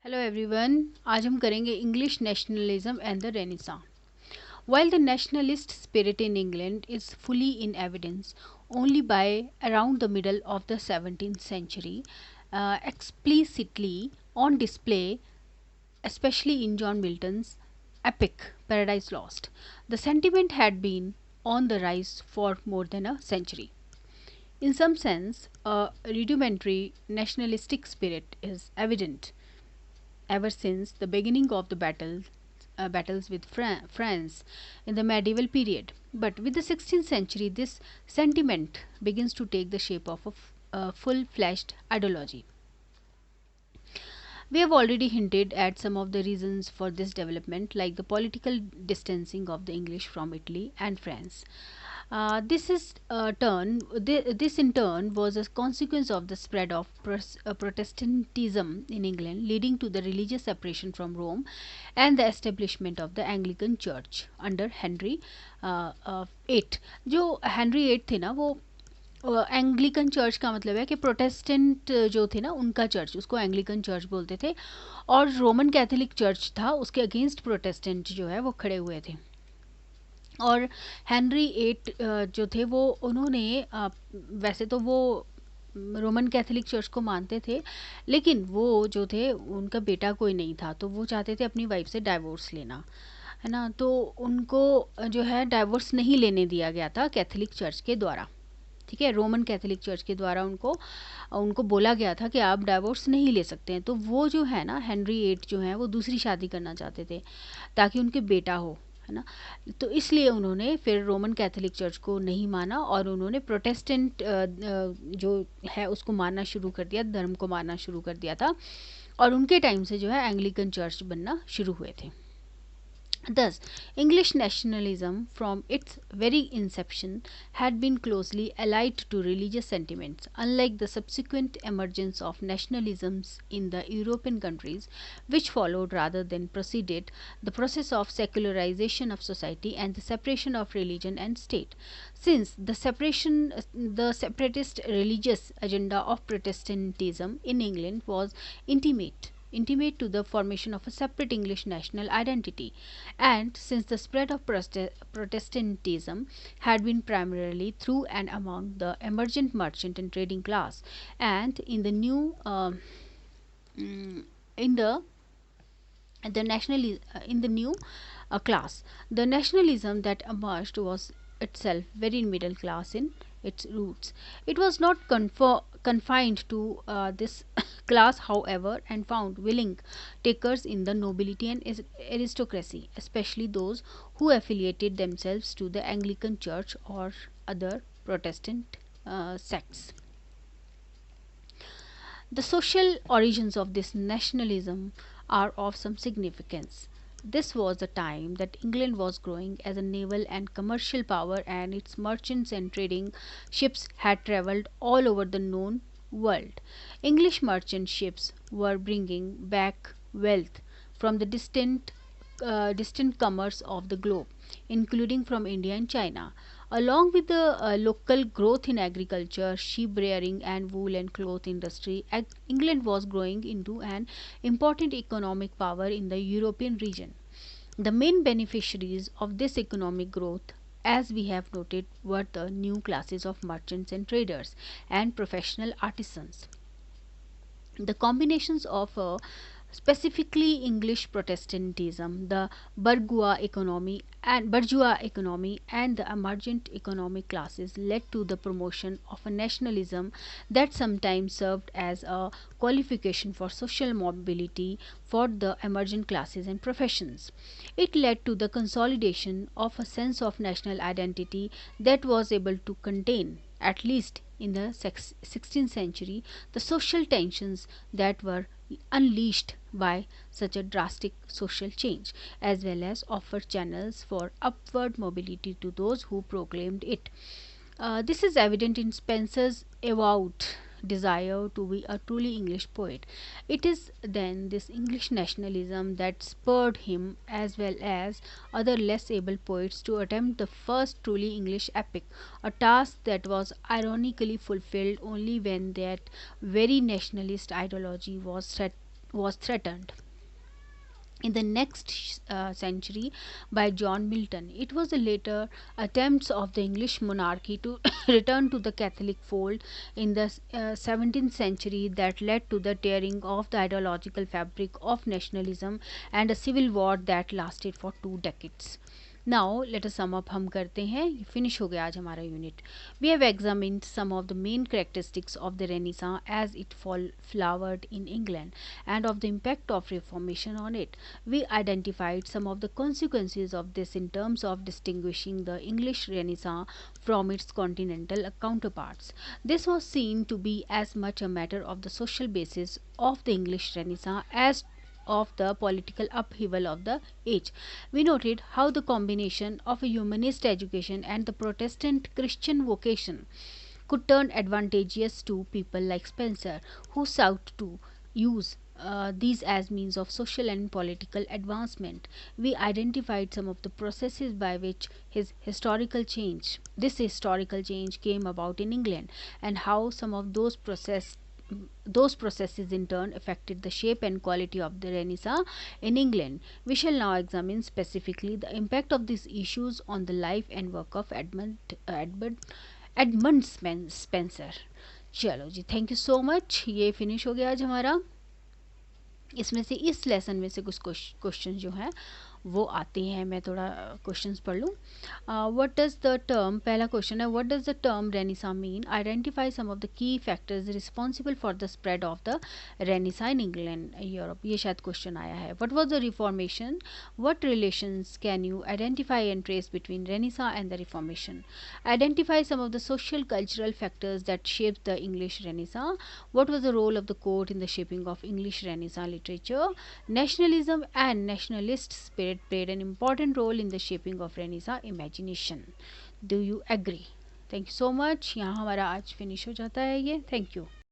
Hello everyone. आज हम करेंगे English nationalism and the renaissance. While the nationalist spirit in England is fully in evidence only by around the middle of the 17th century, explicitly on display, especially in John Milton's epic Paradise Lost, the sentiment had been on the rise for more than a century. In some sense, a rudimentary nationalistic spirit is evident ever since the beginning of the battles with France in the medieval period. But with the 16th century, this sentiment begins to take the shape of a full fledged ideology. We have already hinted at some of the reasons for this development, like the political distancing of the English from Italy and France. This in turn was a consequence of the spread of Protestantism in England, leading to the religious separation from Rome and the establishment of the Anglican Church under Henry VIII. जो Henry eight थे ना, वो Anglican church का मतलब है कि Protestant जो थे ना, उनका चर्च, उसको एंग्लिकन चर्च बोलते थे, और रोमन कैथोलिक चर्च था, उसके अगेंस्ट प्रोटेस्टेंट जो है वो खड़े हुए थे. और हेनरी एट जो थे वो उन्होंने वैसे तो वो रोमन कैथोलिक चर्च को मानते थे, लेकिन वो जो थे उनका बेटा कोई नहीं था, तो वो चाहते थे अपनी वाइफ से डाइवोर्स लेना, है ना. तो उनको जो है डाइवोर्स नहीं लेने दिया गया था कैथोलिक चर्च के द्वारा. ठीक है, रोमन कैथोलिक चर्च के द्वारा उनको उनको बोला गया था कि आप डाइवोर्स नहीं ले सकते हैं. तो वो जो है ना, हेनरी एट जो है वो दूसरी शादी करना चाहते थे ताकि उनके बेटा हो, है ना. तो इसलिए उन्होंने फिर रोमन कैथोलिक चर्च को नहीं माना और उन्होंने प्रोटेस्टेंट जो है उसको मानना शुरू कर दिया, धर्म को मानना शुरू कर दिया था, और उनके टाइम से जो है एंग्लिकन चर्च बनना शुरू हुए थे. Thus, English nationalism from its very inception had been closely allied to religious sentiments. Unlike the subsequent emergence of nationalisms in the European countries, which followed rather than preceded the process of secularization of society and the separation of religion and state. Since the separatist religious agenda of Protestantism in England was intimate to the formation of a separate English national identity, and since the spread of Protestantism had been primarily through and among the emergent merchant and trading class, and in the new in the national in the new class, the nationalism that emerged was itself very middle class in its roots. It was not confined to this class, however, and found willing takers in the nobility and aristocracy, especially those who affiliated themselves to the Anglican Church or other Protestant sects. The social origins of this nationalism are of some significance. This was the time that England was growing as a naval and commercial power, and its merchants and trading ships had travelled all over the known world. English merchant ships were bringing back wealth from the distant commerce of the globe, including from India and China. Along with the local growth in agriculture, sheep rearing, and wool and cloth industry, England was growing into an important economic power in the European region. The main beneficiaries of this economic growth, as we have noted, were the new classes of merchants and traders and professional artisans. The combinations of specifically English Protestantism, the bourgeois economy, and the emergent economic classes led to the promotion of a nationalism that sometimes served as a qualification for social mobility for the emergent classes and professions. It led to the consolidation of a sense of national identity that was able to contain, at least in the 16th century, the social tensions that were unleashed by such a drastic social change, as well as offer channels for upward mobility to those who proclaimed it. This is evident in Spencer's avowed desire to be a truly English poet. It is then this English nationalism that spurred him, as well as other less able poets, to attempt the first truly English epic, a task that was ironically fulfilled only when that very nationalist ideology was set was threatened in the next century by John Milton. It was the later attempts of the English monarchy to return to the Catholic fold in the 17th century that led to the tearing of the ideological fabric of nationalism and a civil war that lasted for 2 decades. Now let us sum up. हम करते हैं, finish हो गया आज हमारा unit. We have examined some of the main characteristics of the Renaissance as it flowered in England and of the impact of Reformation on it. We identified some of the consequences of this in terms of distinguishing the English Renaissance from its continental counterparts. This was seen to be as much a matter of the social basis of the English Renaissance as of the political upheaval of the age. We noted how the combination of a humanist education and the Protestant Christian vocation could turn advantageous to people like Spencer, who sought to use these as means of social and political advancement. We identified some of the processes by which this historical change came about in England, and how some of those processes in turn affected the shape and quality of the Renaissance in England. We shall now examine specifically the impact of these issues on the life and work of Edmund Spenser. चलो जी, thank you so much. ये finish हो गया आज हमारा. इसमें से इस lesson में से कुछ क्वेश्चन जो हैं वो आते हैं. मैं थोड़ा क्वेश्चंस पढ़ लूँ. व्हाट डज द टर्म, पहला क्वेश्चन है, what does the term renaissance mean? Identify some of the key factors responsible for the spread of the renaissance in England Europe. ये शायद क्वेश्चन आया है. What was the reformation? What relations can you identify and trace between renaissance and the reformation? Identify some of the social cultural factors that shaped the English renaissance. What was the role of the court in the shaping of English रेनिसा literature? Nationalism and nationalist spirit played an important role in the shaping of Renaissance imagination. Do you agree? Thank you so much. यहाँ हमारा आज finish हो जाता है ये. Thank you.